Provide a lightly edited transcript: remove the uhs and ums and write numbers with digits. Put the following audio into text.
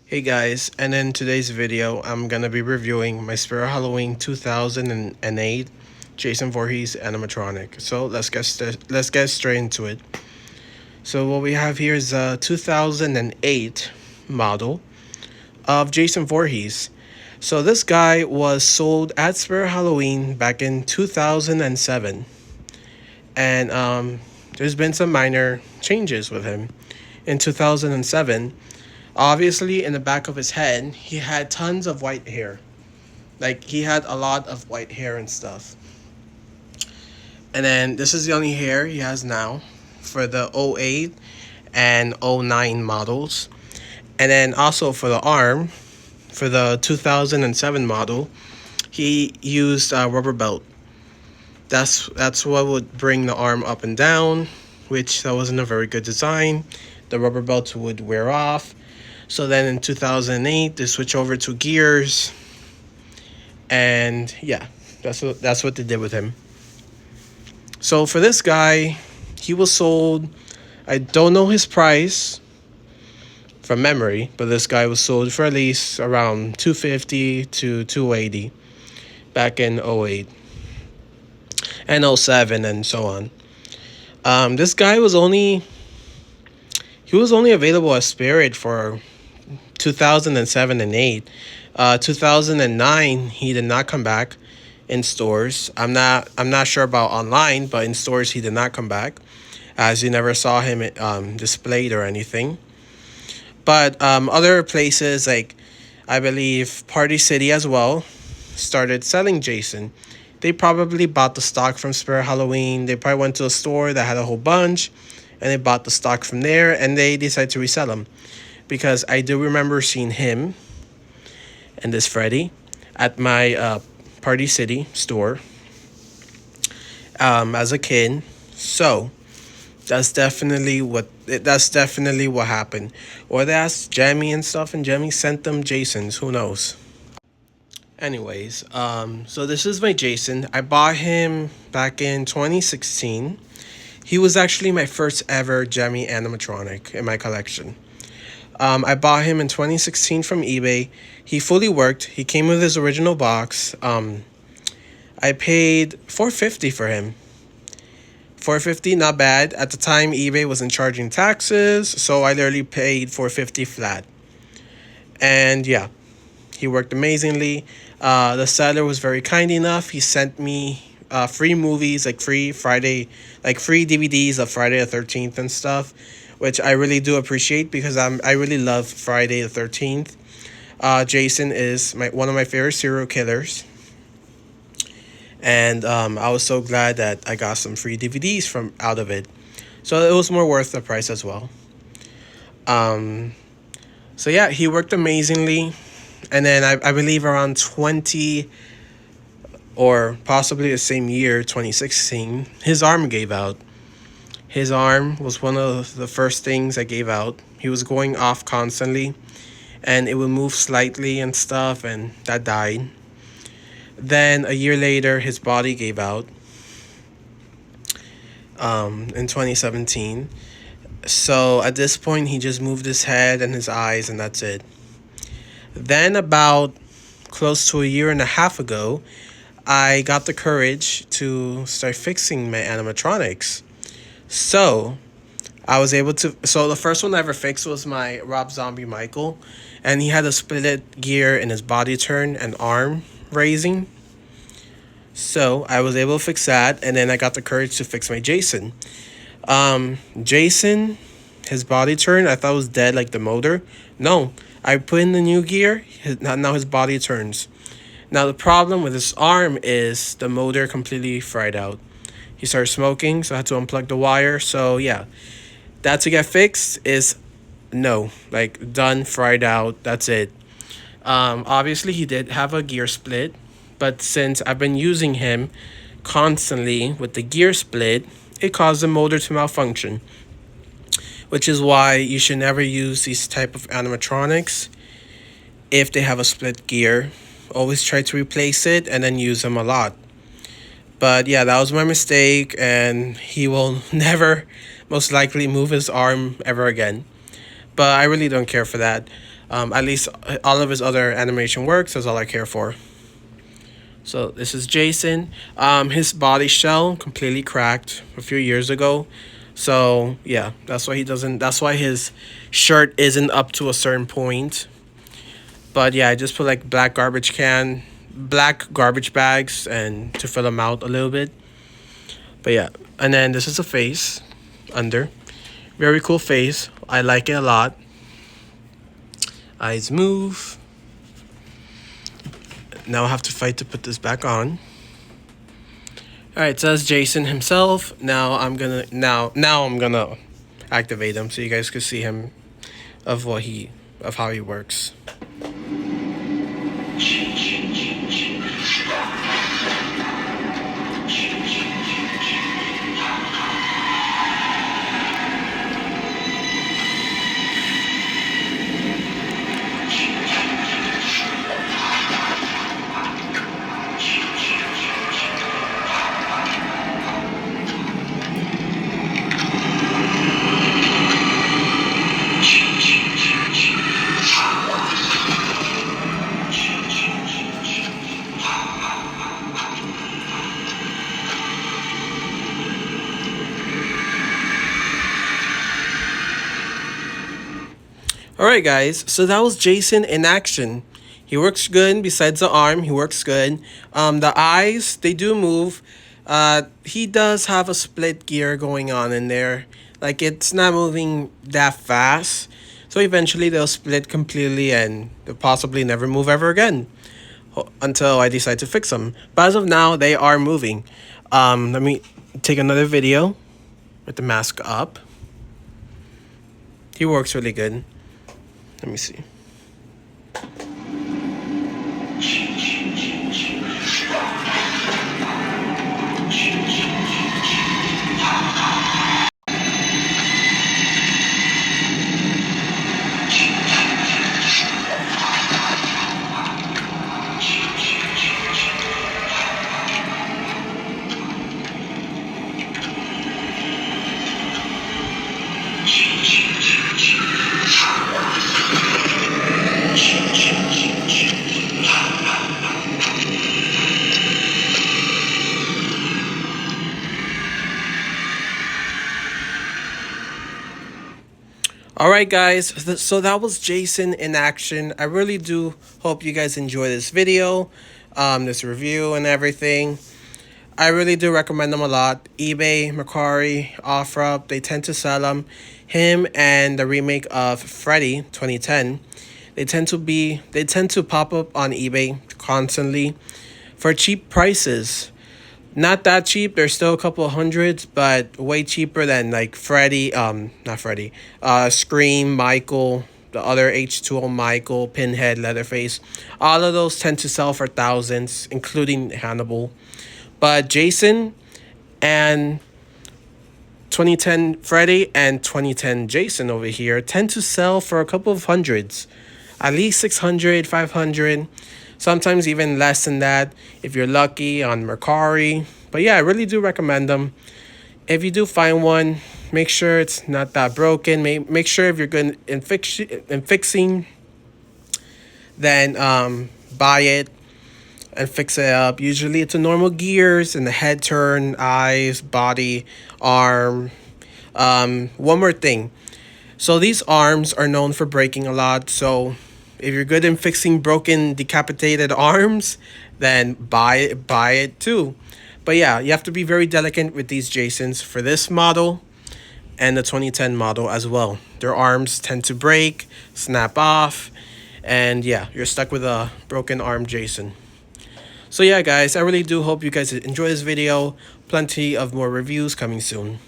Hey guys, and in today's video, I'm gonna be reviewing my Spirit Halloween 2008 Jason Voorhees animatronic. So let's get straight into it. So what we have here is a 2008 model of Jason Voorhees. So this guy was sold at Spirit Halloween back in 2007, and there's been some minor changes with him. In 2007, obviously, in the back of his head, he had tons of white hair. Like, he had a lot of white hair and stuff. And then, this is the only hair he has now for the '08 and '09 models. And then, also for the arm, for the 2007 model, he used a rubber belt. That's what would bring the arm up and down, which that wasn't a very good design. The rubber belt would wear off. So then in 2008, they switch over to gears, and yeah, that's what they did with him. So for this guy, he was sold. I don't know his price from memory, but this guy was sold for at least around 250 to 280 back in '08 and '07 and so on. This guy was only available as Spirit for 2007 and 8. 2009, he did not come back in stores. I'm not sure about online, but in stores he did not come back, as you never saw him displayed or anything. But other places, like I believe Party City as well, started selling Jason. They probably bought the stock from Spirit Halloween. They probably went to a store that had a whole bunch, and they bought the stock from there, and they decided to resell them. Because I do remember seeing him and this Freddy at my Party City store as a kid. So that's definitely what happened. Or they asked Gemmy and stuff, and Gemmy sent them Jasons. Who knows? Anyways, so this is my Jason. I bought him back in 2016. He was actually my first ever Gemmy animatronic in my collection. I bought him in 2016 from eBay. He fully worked. He came with his original box. I paid $450 for him. $450, not bad. At the time, eBay wasn't charging taxes, so I literally paid $450 flat. And yeah, he worked amazingly. The seller was very kind enough. He sent me free movies, like free DVDs of Friday the 13th and stuff, which I really do appreciate because I really love Friday the 13th. Jason is one of my favorite serial killers. And I was so glad that I got some free DVDs from out of it. So it was more worth the price as well. So yeah, he worked amazingly. And then I believe around 20 or possibly the same year, 2016, his arm gave out. His arm was one of the first things I gave out. He was going off constantly, and it would move slightly and stuff, and that died. Then a year later, his body gave out in 2017. So at this point, he just moved his head and his eyes, and that's it. Then about close to a year and a half ago, I got the courage to start fixing my animatronics. So I was able to. So the first one I ever fixed was my Rob Zombie Michael, and he had a split gear in his body turn and arm raising. So I was able to fix that, and then I got the courage to fix my Jason. Jason, his body turn, I thought was dead, like the motor. No, I put in the new gear. Now his body turns. Now the problem with his arm is the motor completely fried out. He started smoking, so I had to unplug the wire. So yeah, that to get fixed is no, like done, fried out. That's it. Obviously he did have a gear split, but since I've been using him constantly with the gear split, it caused the motor to malfunction. Which is why you should never use these type of animatronics if they have a split gear. Always try to replace it and then use them a lot. But yeah, that was my mistake, and he will never most likely move his arm ever again. But I really don't care for that. At least all of his other animation works. That's all I care for. So this is Jason. His body shell completely cracked a few years ago. So yeah, that's why he doesn't. That's why his shirt isn't up to a certain point. But yeah, I just put like black garbage bags, and to fill them out a little bit. But yeah, and then this is a face under. Very cool face. I like it a lot. Eyes move. Now I have to fight to put this back on. All right, so that's Jason himself. Now I'm gonna activate him so you guys can see him of how he works. Alright guys, so that was Jason in action. He works good. Besides the arm, he works good. The eyes, they do move. He does have a split gear going on in there. Like, it's not moving that fast. So eventually they'll split completely and they'll possibly never move ever again. Until I decide to fix them. But as of now, they are moving. Let me take another video with the mask up. He works really good. Let me see. Alright guys, so that was Jason in action. I really do hope you guys enjoy this video, this review and everything. I really do recommend them a lot. eBay, Mercari, OfferUp, they tend to sell them. Him and the remake of Freddy 2010, they tend to pop up on eBay constantly for cheap prices. Not that cheap. There's still a couple of hundreds, but way cheaper than like Freddy. Not Freddy. Scream, Michael, the other H2O Michael, Pinhead, Leatherface. All of those tend to sell for thousands, including Hannibal. But Jason and 2010 Freddy and 2010 Jason over here tend to sell for a couple of hundreds. At least 600, 500. Sometimes even less than that if you're lucky on Mercari. But yeah, I really do recommend them. If you do find one, make sure it's not that broken. Make sure if you're good in fixing, then buy it and fix it up. Usually it's a normal gears and the head turn, eyes, body, arm. One more thing. So these arms are known for breaking a lot. So if you're good in fixing broken, decapitated arms, then buy it too. But yeah, you have to be very delicate with these Jasons for this model and the 2010 model as well. Their arms tend to break, snap off, and yeah, you're stuck with a broken arm Jason. So yeah, guys, I really do hope you guys enjoy this video. Plenty of more reviews coming soon.